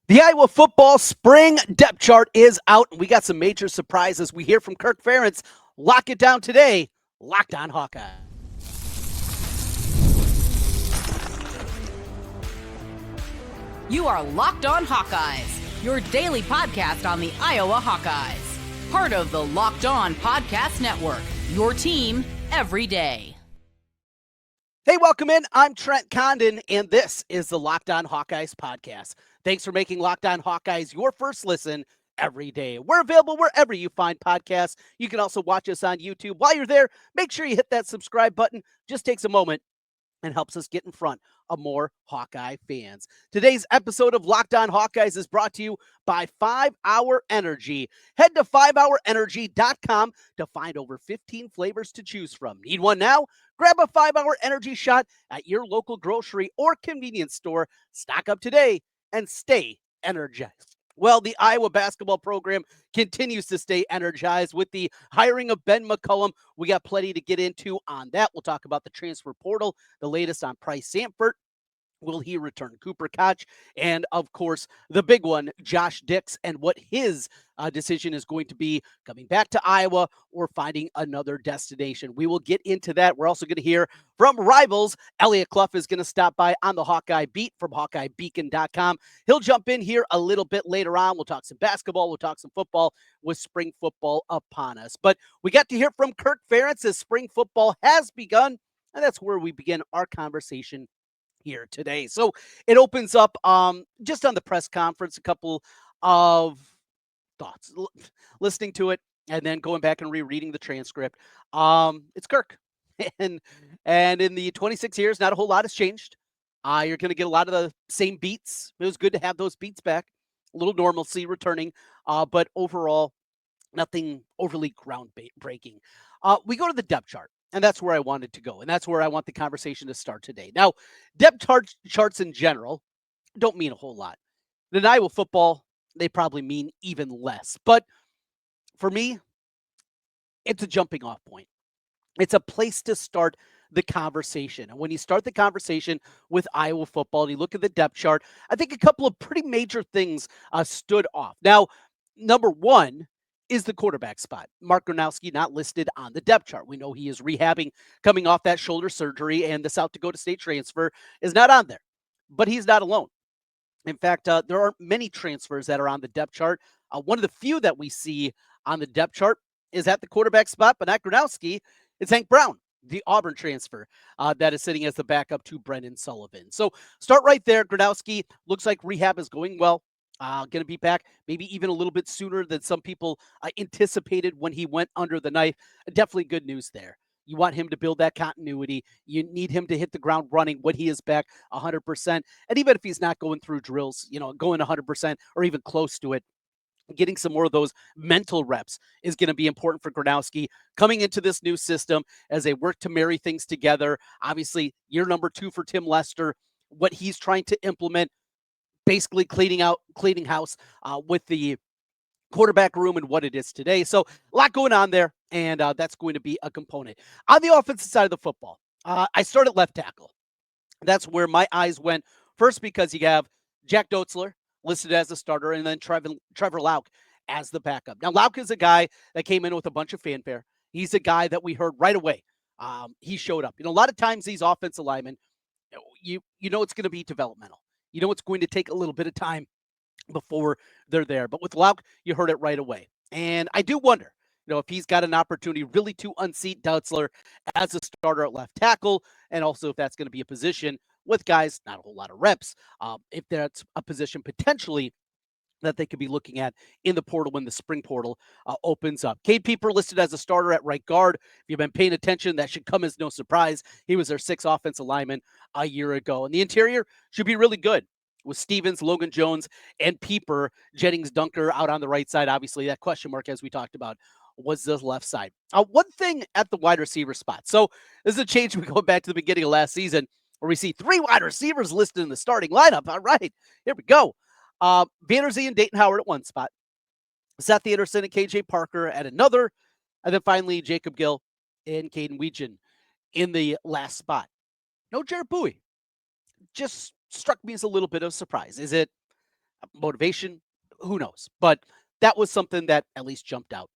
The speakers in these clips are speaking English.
The Iowa football spring depth chart is out, and we got some major surprises. We hear from Kirk Ferentz. Lock it down today. Locked on Hawkeye. You are Locked On Hawkeyes, your daily podcast on the Iowa Hawkeyes. Part of the Locked On Podcast Network, your team every day. Hey, welcome in. I'm Trent Condon, and this is the Locked On Hawkeyes podcast. Thanks for making Locked On Hawkeyes your first listen every day. We're available wherever you find podcasts. You can also watch us on YouTube. While you're there, make sure you hit that subscribe button. Just takes a moment and helps us get in front of more Hawkeye fans. Today's episode of Locked On Hawkeyes is brought to you by 5-Hour Energy. Head to 5hourenergy.com to find over 15 flavors to choose from. Need one now? Grab a 5-Hour Energy shot at your local grocery or convenience store. Stock up today and stay energized. Well, the Iowa basketball program continues to stay energized with the hiring of Ben McCollum. We got plenty to get into on that. We'll talk about the transfer portal, the latest on Price Samford. Will he return Cooper Koch? And, of course, the big one, Josh Dix, and what his decision is going to be coming back to Iowa or finding another destination. We will get into that. We're also going to hear from rivals. Elliot Clough is going to stop by on the Hawkeye Beat from HawkeyeBeacon.com. He'll jump in here a little bit later on. We'll talk some basketball. We'll talk some football with spring football upon us. But we got to hear from Kirk Ferentz as spring football has begun, and that's where we begin our conversation here today. So it opens up just on the press conference, a couple of thoughts, listening to it and then going back and rereading the transcript. It's Kirk. and in the 26 years, not a whole lot has changed. You're going to get a lot of the same beats. It was good to have those beats back. A little normalcy returning, but overall, nothing overly groundbreaking. We go to the depth chart. And that's where I wanted to go. And that's where I want the conversation to start today. Now, depth charts in general don't mean a whole lot. In Iowa football, they probably mean even less. But for me, it's a jumping off point. It's a place to start the conversation. And when you start the conversation with Iowa football and you look at the depth chart, I think a couple of pretty major things stood off. Now, number one, is the quarterback spot. Mark Gronowski not listed on the depth chart. We know he is rehabbing, coming off that shoulder surgery, and the South Dakota State transfer is not on there. But he's not alone. In fact, there aren't many transfers that are on the depth chart. One of the few that we see on the depth chart is at the quarterback spot, but not Gronowski. It's Hank Brown, the Auburn transfer that is sitting as the backup to Brendan Sullivan. So start right there. Gronowski looks like rehab is going well. Going to be back maybe even a little bit sooner than some people anticipated when he went under the knife. Definitely good news there. You want him to build that continuity. You need him to hit the ground running when he is back 100%. And even if he's not going through drills, going 100% or even close to it, getting some more of those mental reps is going to be important for Gronowski coming into this new system as they work to marry things together. Obviously, year number 2 for Tim Lester, what he's trying to implement, basically cleaning house with the quarterback room and what it is today. So a lot going on there, and that's going to be a component. On the offensive side of the football, I started left tackle. That's where my eyes went first because you have Jack Doetzler listed as a starter and then Trevor Lauck as the backup. Now, Lauck is a guy that came in with a bunch of fanfare. He's a guy that we heard right away. He showed up. A lot of times these offensive linemen, you know it's going to be developmental. You know it's going to take a little bit of time before they're there. But with Lauck, you heard it right away. And I do wonder, if he's got an opportunity really to unseat Doetzler as a starter at left tackle, and also if that's going to be a position with guys, not a whole lot of reps, if that's a position potentially that they could be looking at in the portal when the spring portal opens up. Cade Peeper listed as a starter at right guard. If you've been paying attention, that should come as no surprise. He was their 6th offensive lineman a year ago. And the interior should be really good with Stevens, Logan Jones, and Peeper. Jennings Dunker out on the right side. Obviously, that question mark, as we talked about, was the left side. One thing at the wide receiver spot. So this is a change. We go back to the beginning of last season where we see 3 wide receivers listed in the starting lineup. All right, here we go. Vanderzee and Dayton Howard at one spot, Seth Anderson and KJ Parker at another, and then finally Jacob Gill and Caden Weegan in the last spot. No Jared Bowie. Just struck me as a little bit of surprise. Is it Motivation, who knows? But that was something that at least jumped out.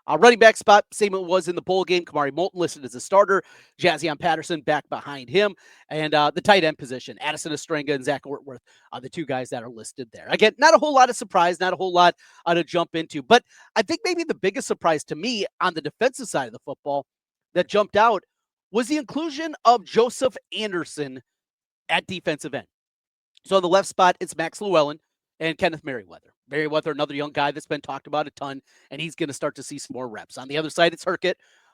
Running back spot, same it was in the bowl game. Kamari Moulton listed as a starter. Jazzion Patterson back behind him. And the tight end position, Addison Estrenga and Zach Ortworth are the two guys that are listed there. Again, not a whole lot of surprise, not a whole lot to jump into. But I think maybe the biggest surprise to me on the defensive side of the football that jumped out was the inclusion of Joseph Anderson at defensive end. So on the left spot, it's Max Llewellyn and Kenneth Merriweather. Merriweather, another young guy that's been talked about a ton, and he's going to start to see some more reps. On the other side, it's Herkett,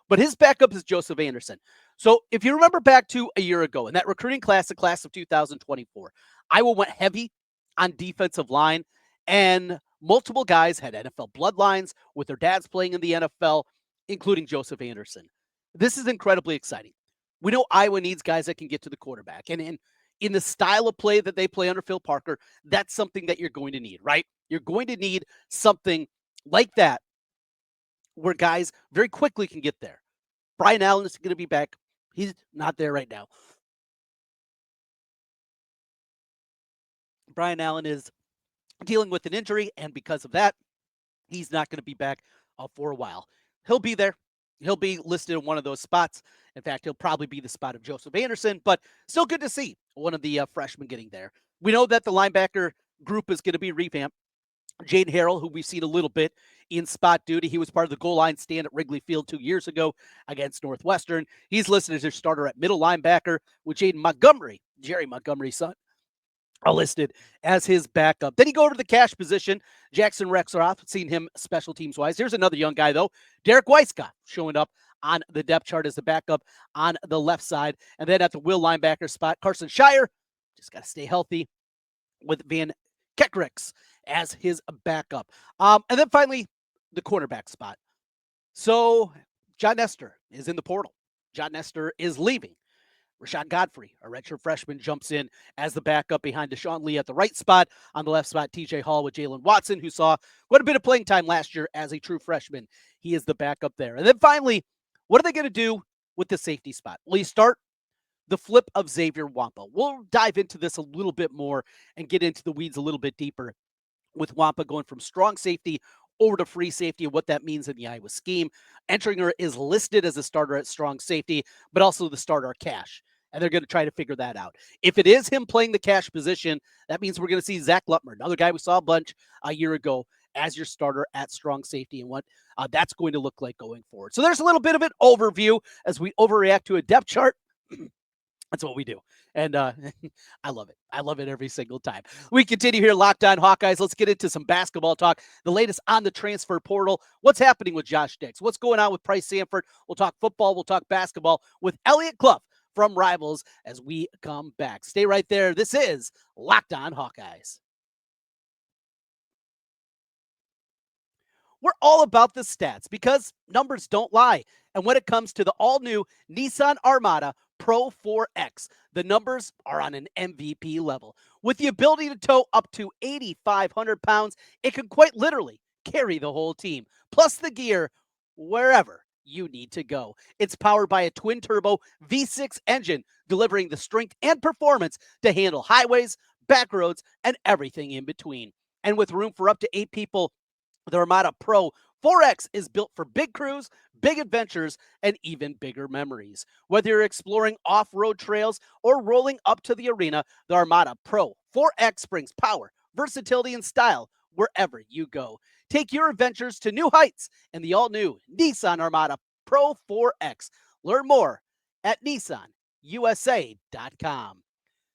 but his backup is Joseph Anderson. So if you remember back to a year ago in that recruiting class, the class of 2024, Iowa went heavy on defensive line, and multiple guys had NFL bloodlines with their dads playing in the NFL, including Joseph Anderson. This is incredibly exciting. We know Iowa needs guys that can get to the quarterback, and in the style of play that they play under Phil Parker, that's something that you're going to need, right? You're going to need something like that where guys very quickly can get there. Brian Allen is going to be back. He's not there right now. Brian Allen is dealing with an injury, and because of that, he's not going to be back for a while. He'll be there. He'll be listed in one of those spots. In fact, he'll probably be the spot of Joseph Anderson, but still good to see one of the freshmen getting there. We know that the linebacker group is going to be revamped. Jaden Harrell, who we've seen a little bit in spot duty. He was part of the goal line stand at Wrigley Field 2 years ago against Northwestern. He's listed as their starter at middle linebacker with Jaden Montgomery, Jerry Montgomery's son, listed as his backup. Then you go to the cash position. Jackson Rexroth, seen him special teams wise. Here's another young guy, though. Derek Weiscott showing up on the depth chart as the backup on the left side. And then at the will linebacker spot, Carson Shire, just got to stay healthy, with Van Kekrix as his backup. And then finally, the cornerback spot. So John Nestor is in the portal. John Nestor is leaving. Rashad Godfrey, a redshirt freshman, jumps in as the backup behind Deshaun Lee at the right spot. On the left spot, TJ Hall with Jalen Watson, who saw quite a bit of playing time last year as a true freshman. He is the backup there. And then finally, what are they going to do with the safety spot? Will you start the flip of Xavier Wampa? We'll dive into this a little bit more and get into the weeds a little bit deeper with Wampa going from strong safety over to free safety and what that means in the Iowa scheme. Entringer is listed as a starter at strong safety, but also the starter at cash. And they're going to try to figure that out. If it is him playing the cash position, that means we're going to see Zach Lutmer, another guy we saw a bunch a year ago, as your starter at strong safety and what that's going to look like going forward. So there's a little bit of an overview as we overreact to a depth chart. That's what we do. And I love it. I love it every single time. We continue here, Locked On Hawkeyes. Let's get into some basketball talk. The latest on the transfer portal. What's happening with Josh Dix? What's going on with Price Sanford? We'll talk football. We'll talk basketball with Elliot Clough from Rivals as we come back. Stay right there. This is Locked On Hawkeyes. We're all about the stats because numbers don't lie. And when it comes to the all-new Nissan Armada Pro-4X, the numbers are on an MVP level. With the ability to tow up to 8,500 pounds, it can quite literally carry the whole team, plus the gear wherever you need to go. It's powered by a twin-turbo V6 engine, delivering the strength and performance to handle highways, back roads, and everything in between. And with room for up to 8 people, the Armada Pro-4X is built for big crews, big adventures, and even bigger memories. Whether you're exploring off-road trails or rolling up to the arena, the Armada Pro-4X brings power, versatility, and style wherever you go. Take your adventures to new heights in the all-new Nissan Armada Pro-4X. Learn more at nissanusa.com.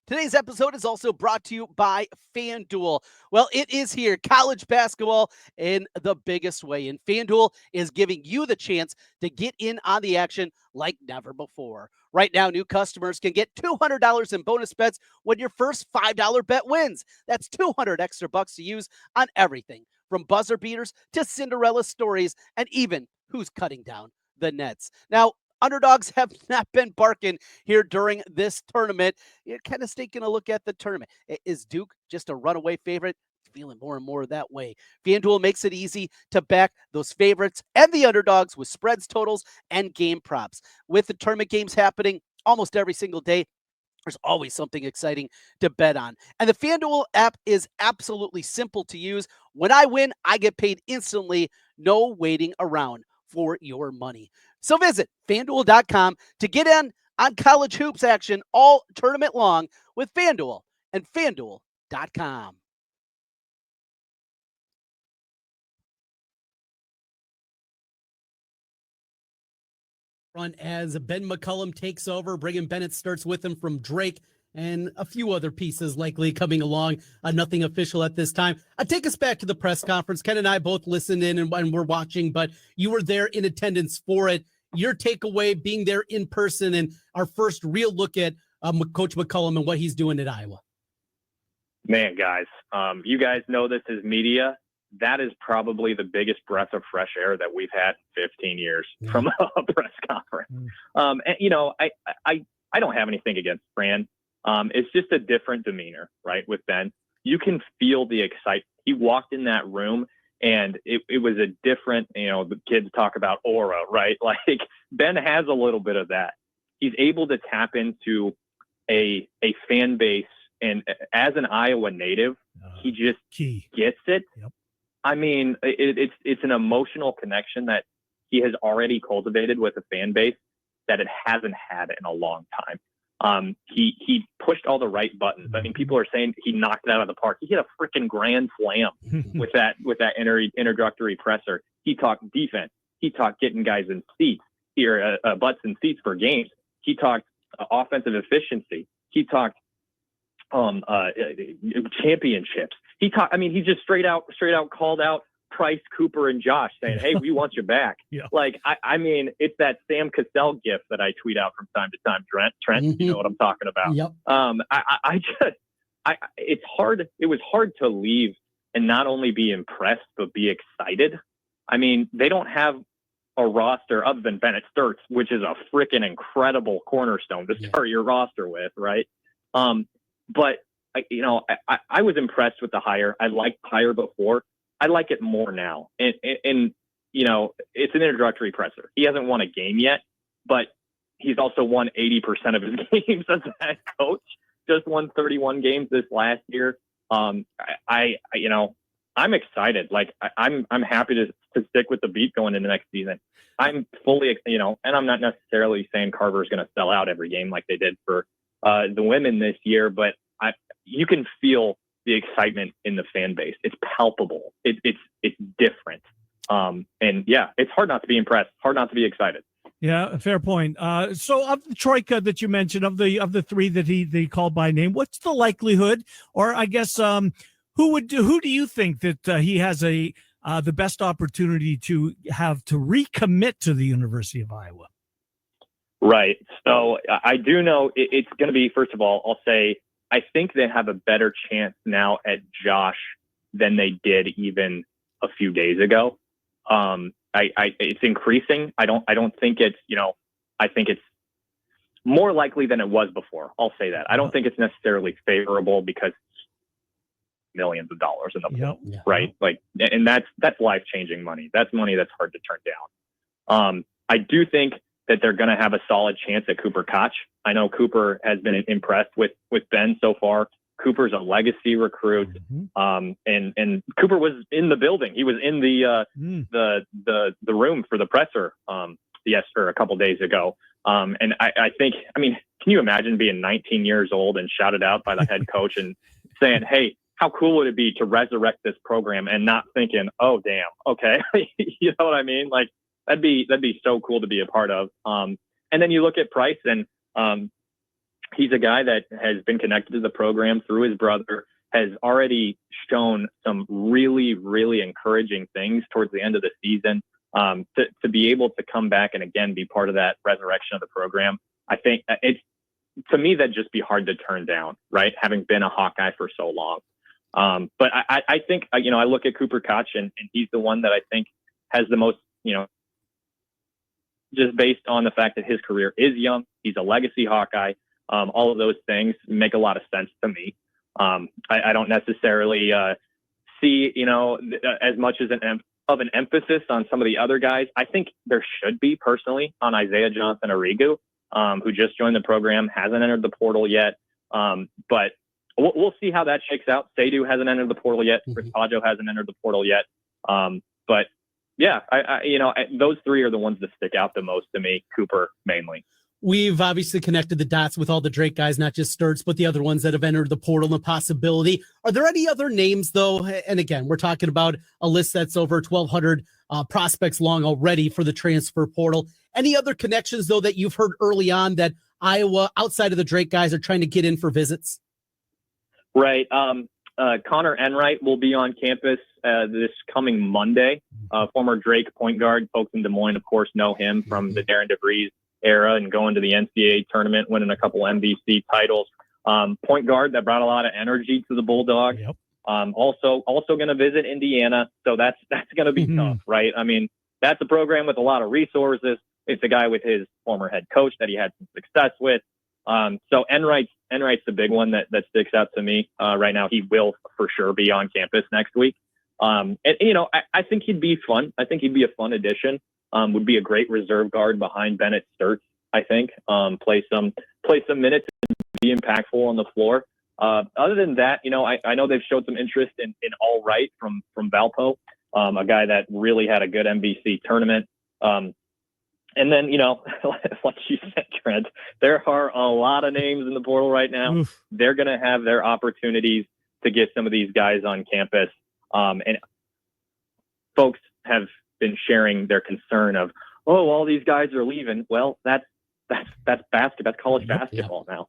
Today's episode is also brought to you by FanDuel. Well, it is here, college basketball in the biggest way, and FanDuel is giving you the chance to get in on the action like never before. Right now, new customers can get $200 in bonus bets when your first $5 bet wins. That's 200 extra bucks to use on everything from buzzer beaters to Cinderella stories and even who's cutting down the nets. Now, underdogs have not been barking here during this tournament. You're kind of taking a look at the tournament. Is Duke just a runaway favorite? Feeling more and more that way. FanDuel makes it easy to back those favorites and the underdogs with spreads, totals, and game props. With the tournament games happening almost every single day, There's always something exciting to bet on. And the FanDuel app is absolutely simple to use. When I win, I get paid instantly, no waiting around for your money. So visit FanDuel.com to get in on college hoops action all tournament long with FanDuel and FanDuel.com. As Ben McCollum takes over, Brigham Bennett starts with him from Drake, and a few other pieces likely coming along. Nothing official at this time. Take us back to the press conference. Ken and I both listened in and we're watching, but you were there in attendance for it. Your takeaway being there in person and our first real look at Coach McCollum and what he's doing at Iowa. Man, guys, you guys know this is media. That is probably the biggest breath of fresh air that we've had in 15 years from a press conference. And, you know, I don't have anything against Fran. It's just a different demeanor, right? With Ben, you can feel the excitement. He walked in that room and it was a different, you know, the kids talk about aura, right? Like Ben has a little bit of that. He's able to tap into a fan base. And as an Iowa native, he just gets it. Yep. I mean, it's an emotional connection that he has already cultivated with a fan base that it hasn't had in a long time. He pushed all the right buttons. I mean, people are saying he knocked it out of the park. He hit a freaking grand slam with that introductory presser. He talked defense. He talked getting guys in seats butts in seats for games. He talked offensive efficiency. He talked championships. He just straight out called out Price, Cooper, and Josh saying, "Hey, we want you back." Yeah. Like, I mean, it's that Sam Cassell gif that I tweet out from time to time. Trent, you know what I'm talking about. Yep. It's hard. It was hard to leave and not only be impressed, but be excited. I mean, they don't have a roster other than Bennett Sturts, which is a freaking incredible cornerstone to start your roster with, right? But I was impressed with the hire. I liked the hire before. I like it more now. And you know, it's an introductory presser. He hasn't won a game yet, but he's also won 80% of his games as a head coach. Just won 31 games this last year. I'm excited. Like I'm happy to stick with the beat going into next season. I'm fully, and I'm not necessarily saying Carver is going to sell out every game like they did for the women this year, but you can feel the excitement in the fan base. It's palpable. It's different. And yeah, it's hard not to be impressed, hard not to be excited. Yeah, fair point. So of the troika that you mentioned, of the three that he called by name, what's the likelihood, or I guess who do you think that he has the best opportunity to have to recommit to the University of Iowa? Right. So I do know it's going to be, first of all, I'll say, I think they have a better chance now at Josh than they did even a few days ago. It's increasing. I don't think it's, I think it's more likely than it was before. I'll say that. I don't think it's necessarily favorable because millions of dollars in the pool, right? Like, and that's life-changing money. That's money that's hard to turn down. I do think that they're going to have a solid chance at Cooper Koch. I know Cooper has been impressed with Ben so far. Cooper's a legacy recruit. And Cooper was in the building. He was in the room for the presser a couple days ago. And I think, can you imagine being 19 years old and shouted out by the head coach and saying, "Hey, how cool would it be to resurrect this program?" and not thinking, "Oh, damn. Okay." You know what I mean? Like, that'd be so cool to be a part of. And then you look at Price, and he's a guy that has been connected to the program through his brother, has already shown some really, really encouraging things towards the end of the season. To be able to come back and again be part of that resurrection of the program, I think to me that'd just be hard to turn down, right? Having been a Hawkeye for so long. But I think I look at Cooper Koch and he's the one that I think has the most, just based on the fact that his career is young. He's a legacy Hawkeye. All of those things make a lot of sense to me. I don't necessarily see, as much as of an emphasis on some of the other guys. I think there should be, personally, on Isaiah Johnson Arrigu. who just joined the program, hasn't entered the portal yet. But we'll see how that shakes out. Seydu hasn't entered the portal yet. Chris Pajo hasn't entered the portal yet. But yeah, those three are the ones that stick out the most to me. Cooper mainly. We've obviously connected the dots with all the Drake guys, not just Sturts, but the other ones that have entered the portal and the possibility. Are there any other names, though? And again, we're talking about a list that's over 1,200 prospects long already for the transfer portal. Any other connections, though, that you've heard early on that Iowa, outside of the Drake guys, are trying to get in for visits? Right. Connor Enright will be on campus this coming Monday. Former Drake point guard. Folks in Des Moines, of course, know him from the Darren DeVries era and going to the NCAA tournament, winning a couple MVC titles. Point guard that brought a lot of energy to the Bulldogs. Yep. Also going to visit Indiana. So that's going to be tough, right? I mean, that's a program with a lot of resources. It's a guy with his former head coach that he had some success with. So Enright's the big one that sticks out to me right now. He will for sure be on campus next week. I think he'd be fun. I think he'd be a fun addition. Would be a great reserve guard behind Bennett Sturts, I think. Play some minutes and be impactful on the floor. Other than that, I know they've showed some interest in All-Right from Valpo, a guy that really had a good MVC tournament. And then, like you said, Trent, there are a lot of names in the portal right now. Oof. They're going to have their opportunities to get some of these guys on campus. And folks have been sharing their concern of, all these guys are leaving. Well, that's basketball. That's college basketball now.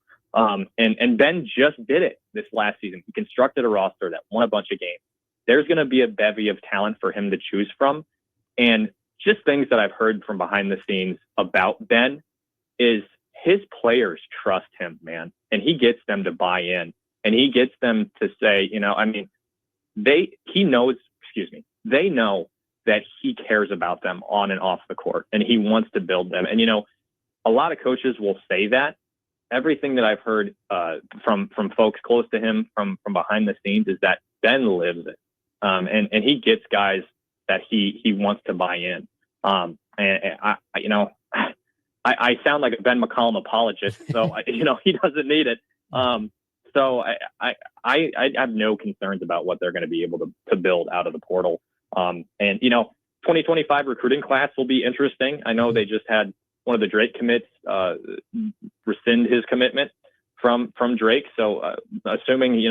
And Ben just did it this last season. He constructed a roster that won a bunch of games. There's going to be a bevy of talent for him to choose from. And just things that I've heard from behind the scenes about Ben is his players trust him, man. And he gets them to buy in, and he gets them to say, they know that he cares about them on and off the court, and he wants to build them. And, a lot of coaches will say that. Everything that I've heard from folks close to him from behind the scenes is that Ben lives it. And he gets guys that he wants to buy in. And I sound like a Ben McCollum apologist, so he doesn't need it. So I have no concerns about what they're going to be able to build out of the portal. And 2025 recruiting class will be interesting. I know they just had one of the Drake commits rescind his commitment from Drake. So assuming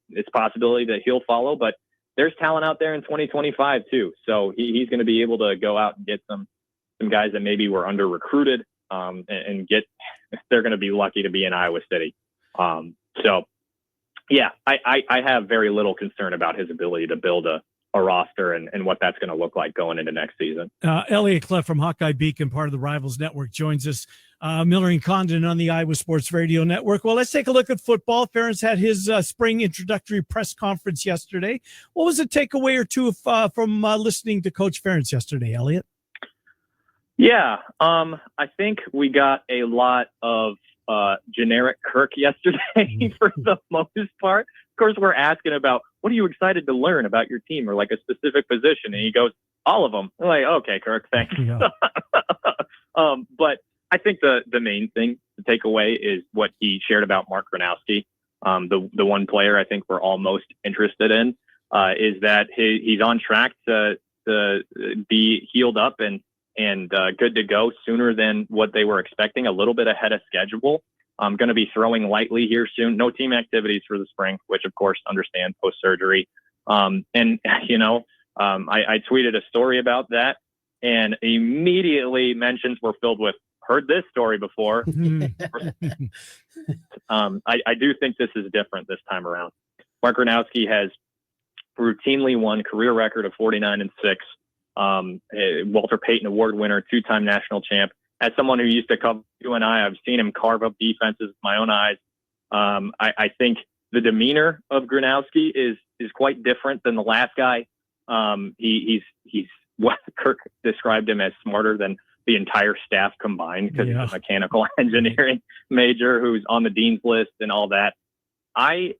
it's a possibility that he'll follow, but there's talent out there in 2025 too. So he's going to be able to go out and get some guys that maybe were under recruited and they're going to be lucky to be in Iowa City. So yeah, I have very little concern about his ability to build a roster and what that's going to look like going into next season. Elliot Clough from Hawkeye Beacon, part of the Rivals Network, joins us. Miller and Condon on the Iowa Sports Radio Network. Well, let's take a look at football. Ferentz had his spring introductory press conference yesterday. What was a takeaway or two from listening to Coach Ferentz yesterday, Elliot? Yeah, I think we got a lot of generic Kirk yesterday for the most part. Of course, we're asking about, what are you excited to learn about your team or like a specific position? And he goes, all of them. I'm like, okay, Kirk, thanks. Yeah. But I think the main thing to take away is what he shared about Mark Gronowski. The one player I think we're all most interested in is that he's on track to be healed up and good to go sooner than what they were expecting, a little bit ahead of schedule. I'm going to be throwing lightly here soon. No team activities for the spring, which of course understand post-surgery. I tweeted a story about that and immediately mentions were filled with, heard this story before. I do think this is different this time around. Mark Gronowski has routinely won career record of 49-6. Walter Payton Award winner, two-time national champ. As someone who used to cover UNI, I've seen him carve up defenses with my own eyes. I think the demeanor of Gronowski is quite different than the last guy. He's what Kirk described him as smarter than the entire staff combined because he's a mechanical engineering major who's on the dean's list and all that. I've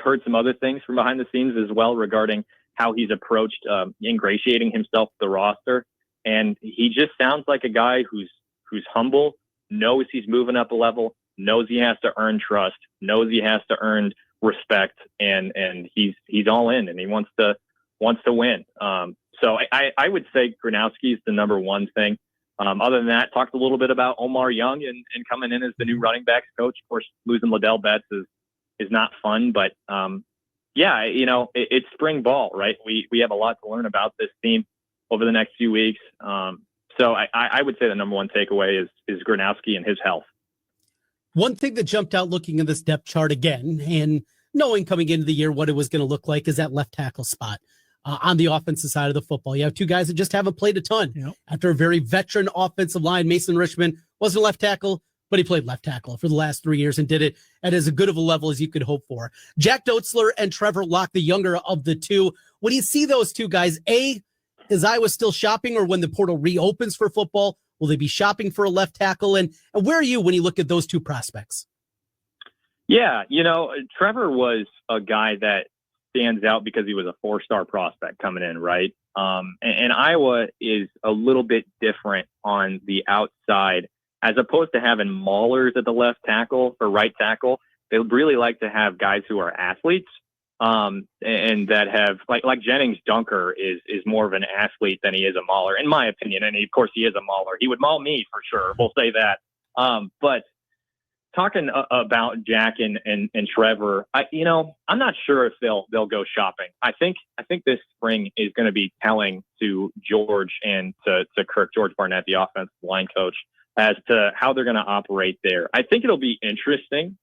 heard some other things from behind the scenes as well regarding how he's approached ingratiating himself to the roster. And he just sounds like a guy who's humble, knows he's moving up a level, knows he has to earn trust, knows he has to earn respect, and he's all in, and he wants to win. So I would say Gronowski is the number one thing. Other than that, talked a little bit about Omar Young and coming in as the new running backs coach. Of course, losing Liddell Betts is not fun, but yeah, it's spring ball, right? We have a lot to learn about this team over the next few weeks. So I would say the number one takeaway is Gronowski and his health. One thing that jumped out looking at this depth chart again and knowing coming into the year what it was going to look like is that left tackle spot on the offensive side of the football. You have two guys that just haven't played a ton. Yep. After a very veteran offensive line, Mason Richmond wasn't a left tackle, but he played left tackle for the last 3 years and did it at as good of a level as you could hope for. Jack Doetzler and Trevor Locke, the younger of the two. When you see those two guys, is Iowa still shopping, or when the portal reopens for football, will they be shopping for a left tackle? And where are you when you look at those two prospects? Yeah, Trevor was a guy that stands out because he was a 4-star prospect coming in, right? And Iowa is a little bit different on the outside. As opposed to having maulers at the left tackle or right tackle, they really like to have guys who are athletes and that have like Jennings Dunker is more of an athlete than he is a mauler, in my opinion. And of course, he is a mauler. He would maul me for sure. We'll say that. But talking about Jack and Trevor, I'm not sure if they'll go shopping. I think this spring is going to be telling to George and to Kirk, George Barnett, the offensive line coach, as to how they're going to operate there. I think it'll be interesting.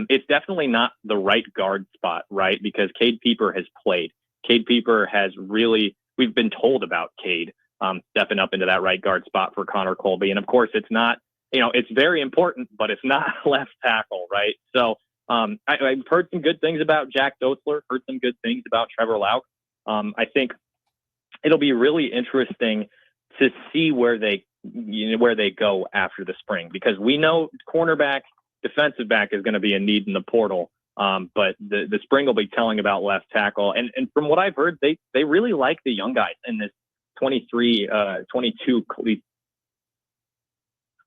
It's definitely not the right guard spot, right? Because Cade Pieper has played. Cade Pieper has really, we've been told about Cade stepping up into that right guard spot for Connor Colby. And of course, it's not, it's very important, but it's not left tackle, right? So I've heard some good things about Jack Doetzler, heard some good things about Trevor Locke. I think it'll be really interesting to see where they go after the spring, because we know cornerback, defensive back is going to be a need in the portal. But the spring will be telling about left tackle. And from what I've heard, they really like the young guys in this 23, 22 cleat.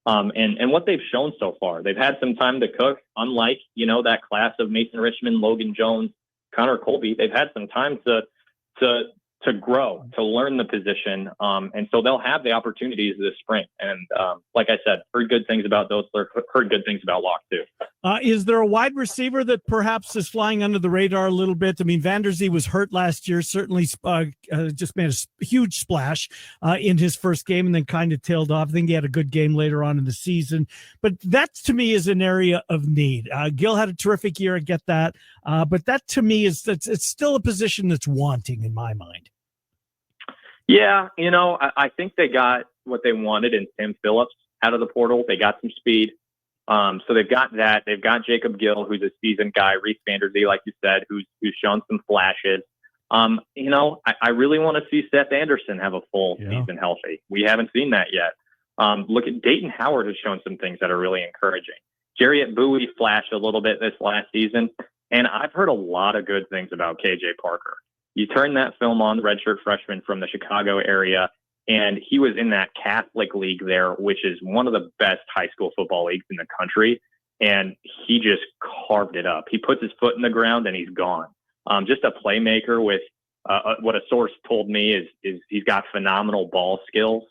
And what they've shown so far, they've had some time to cook, unlike, that class of Mason Richmond, Logan Jones, Connor Colby. They've had some time to grow, to learn the position. And so they'll have the opportunities this spring. And like I said, heard good things about those. Heard good things about Locke too. Is there a wide receiver that perhaps is flying under the radar a little bit? I mean, Vanderzee was hurt last year, certainly just made a huge splash in his first game and then kind of tailed off. I think he had a good game later on in the season. But that, to me, is an area of need. Gil had a terrific year, I get that. But that, to me, it's still a position that's wanting in my mind. Yeah, I think they got what they wanted in Sam Phillips out of the portal. They got some speed. So they've got that. They've got Jacob Gill, who's a seasoned guy, Reese Vanderzee, like you said, who's shown some flashes. I really want to see Seth Anderson have a full season healthy. We haven't seen that yet. Look at Dayton Howard has shown some things that are really encouraging. Jarriett Bowie flashed a little bit this last season, and I've heard a lot of good things about KJ Parker. You turn that film on, the redshirt freshman from the Chicago area, and he was in that Catholic League there, which is one of the best high school football leagues in the country. And he just carved it up. He puts his foot in the ground and he's gone. Just a playmaker with what a source told me is he's got phenomenal ball skills.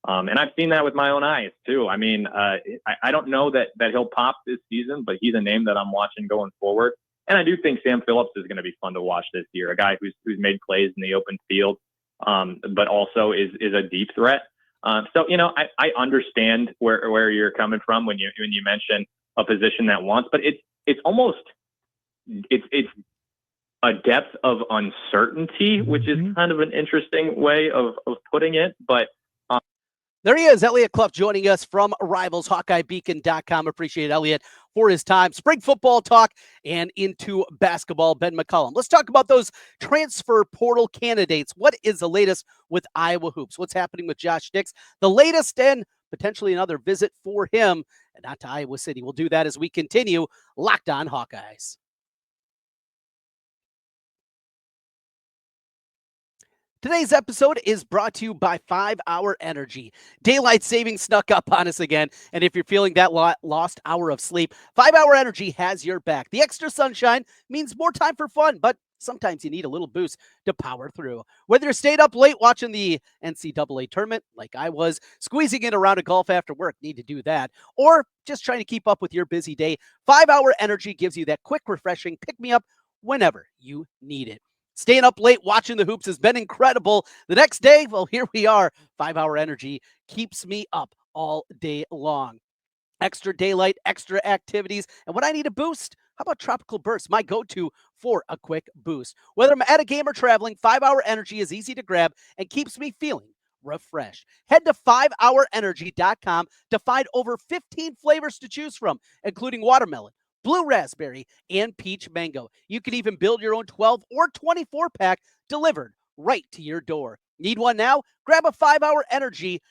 And I've seen that with my own eyes too. I mean, I don't know that he'll pop this season, but he's a name that I'm watching going forward. And I do think Sam Phillips is going to be fun to watch this year, a guy who's made plays in the open field, but also is a deep threat. So, I understand where you're coming from when you mention a position that wants, but it's almost a depth of uncertainty, which is kind of an interesting way of putting it. But there he is, Elliot Clough, joining us from RivalsHawkeyeBeacon.com. Appreciate Elliot for his time. Spring football talk and into basketball. Ben McCollum. Let's talk about those transfer portal candidates. What is the latest with Iowa hoops? What's happening with Josh Dix? The latest and potentially another visit for him, and not to Iowa City. We'll do that as we continue Locked On Hawkeyes. Today's episode is brought to you by 5-Hour Energy. Daylight savings snuck up on us again, and if you're feeling that lost hour of sleep, 5-Hour Energy has your back. The extra sunshine means more time for fun, but sometimes you need a little boost to power through. Whether you stayed up late watching the NCAA tournament, like I was, squeezing in a round of golf after work, need to do that, or just trying to keep up with your busy day, 5-Hour Energy gives you that quick, refreshing pick-me-up whenever you need it. Staying up late watching the hoops has been incredible. The next day, well, here we are. 5-Hour Energy keeps me up all day long. Extra daylight, extra activities. And when I need a boost, how about Tropical Burst, my go-to for a quick boost? Whether I'm at a game or traveling, 5-Hour Energy is easy to grab and keeps me feeling refreshed. Head to 5hourenergy.com to find over 15 flavors to choose from, including watermelon, blue raspberry, and peach mango. You can even build your own 12 or 24 pack delivered right to your door. Need one now? Grab a 5-Hour Energy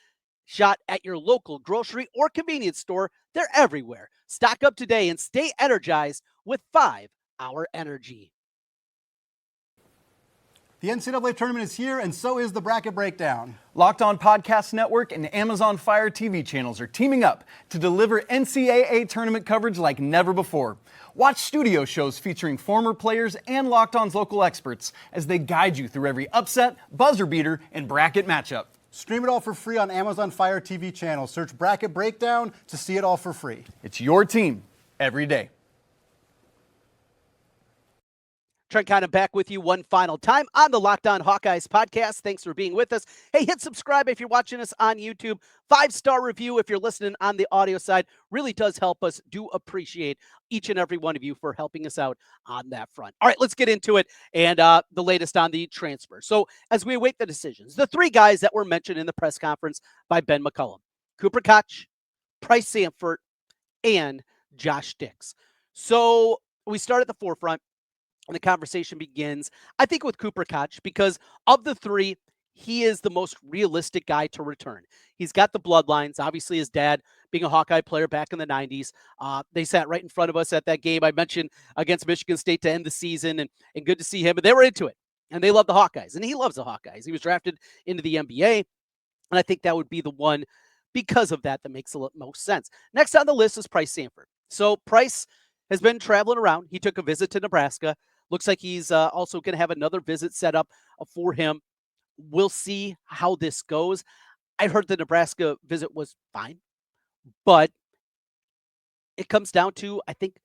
shot at your local grocery or convenience store. They're everywhere. Stock up today and stay energized with 5-Hour Energy. The NCAA tournament is here, and so is the Bracket Breakdown. Locked On Podcast Network and Amazon Fire TV channels are teaming up to deliver NCAA tournament coverage like never before. Watch studio shows featuring former players and Locked On's local experts as they guide you through every upset, buzzer beater, and bracket matchup. Stream it all for free on Amazon Fire TV channel. Search Bracket Breakdown to see it all for free. It's your team every day. Trent Condon back with you one final time on the Locked On Hawkeyes podcast. Thanks for being with us. Hey, hit subscribe if you're watching us on YouTube. 5-star review if you're listening on the audio side. Really does help us. Do appreciate each and every one of you for helping us out on that front. All right, let's get into it and the latest on the transfer. So as we await the decisions, the three guys that were mentioned in the press conference by Ben McCollum: Cooper Koch, Bryce Sanford, and Josh Dix. So we start at the forefront. And the conversation begins, I think, with Cooper Koch, because of the three, he is the most realistic guy to return. He's got the bloodlines. Obviously, his dad being a Hawkeye player back in the 90s. They sat right in front of us at that game I mentioned against Michigan State to end the season, and good to see him. But they were into it, and they love the Hawkeyes, and he loves the Hawkeyes. He was drafted into the NBA, and I think that would be the one because of that makes the most sense. Next on the list is Bryce Sanford. So Bryce has been traveling around. He took a visit to Nebraska. Looks like he's also going to have another visit set up for him. We'll see how this goes. I heard the Nebraska visit was fine, but it comes down to, I think,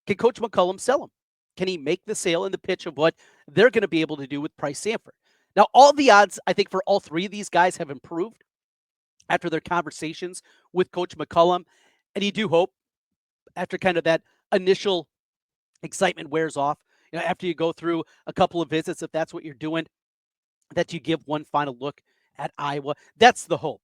can Coach McCollum sell him? Can he make the sale and the pitch of what they're going to be able to do with Bryce Sanford? Now, all the odds, I think, for all three of these guys have improved after their conversations with Coach McCollum. And you do hope, after kind of that initial excitement wears off, after you go through a couple of visits, if that's what you're doing, that you give one final look at Iowa. That's the hope.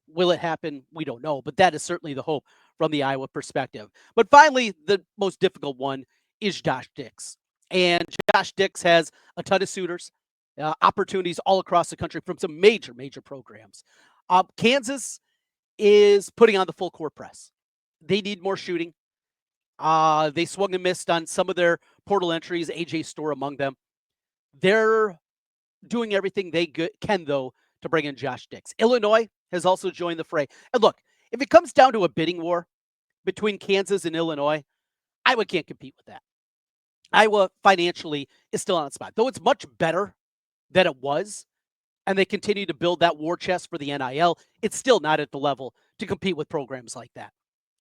Will it happen? We don't know, but that is certainly the hope from the Iowa perspective. But finally, the most difficult one is Josh Dix. And Josh Dix has a ton of suitors, opportunities all across the country from some major, major programs. Kansas is putting on the full court press. They need more shooting. They swung and missed on some of their portal entries, AJ Storr among them. They're doing everything they can, though, to bring in Josh Dix. Illinois has also joined the fray. And look, if it comes down to a bidding war between Kansas and Illinois, Iowa can't compete with that. Iowa financially is still on its spot, though it's much better than it was, and they continue to build that war chest for the NIL. It's still not at the level to compete with programs like that.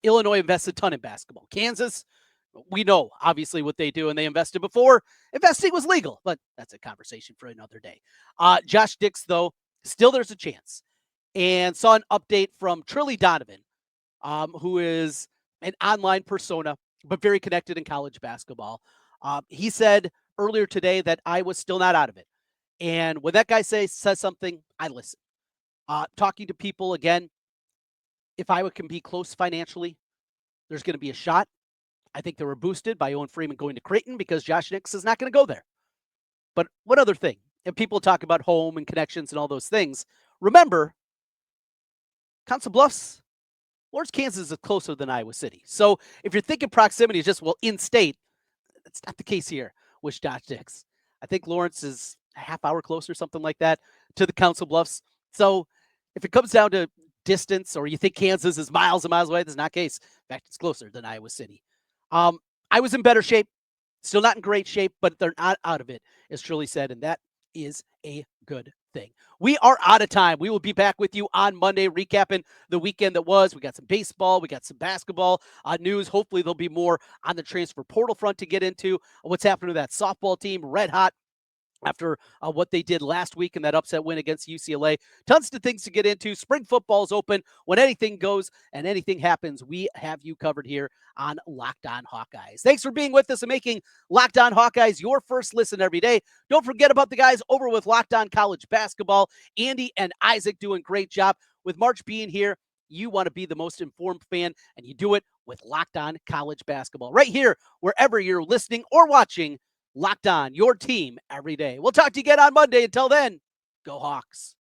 Illinois invested a ton in basketball. Kansas, we know, obviously, what they do, and they invested before investing was legal, but that's a conversation for another day. Josh Dix, though, still there's a chance. And saw an update from Trilly Donovan, who is an online persona, but very connected in college basketball. He said earlier today that Iowa's still not out of it. And when that guy says something, I listen. Talking to people, again, if Iowa can be close financially, there's going to be a shot. I think they were boosted by Owen Freeman going to Creighton because Josh Dix is not going to go there. But one other thing, if people talk about home and connections and all those things, remember, Council Bluffs, Lawrence, Kansas is closer than Iowa City. So if you're thinking proximity is just, well, in-state, that's not the case here with Josh Dix. I think Lawrence a half hour closer, something like that, to the Council Bluffs. So if it comes down to distance, or you think Kansas is miles and miles away, that's not the case. In fact, it's closer than Iowa City. I was in better shape, still not in great shape, but they're not out of it, as Shirley said, and that is a good thing. We are out of time. We will be back with you on Monday, recapping the weekend that was. We got some baseball, we got some basketball news. Hopefully there'll be more on the transfer portal front to get into. What's happening to that softball team, red hot after what they did last week in that upset win against UCLA. Tons of things to get into. Spring football is open. When anything goes and anything happens, we have you covered here on Locked On Hawkeyes. Thanks for being with us and making Locked On Hawkeyes your first listen every day. Don't forget about the guys over with Locked On College Basketball. Andy and Isaac doing a great job. With March being here, you want to be the most informed fan, and you do it with Locked On College Basketball. Right here, wherever you're listening or watching, Locked On, your team every day. We'll talk to you again on Monday. Until then, go Hawks.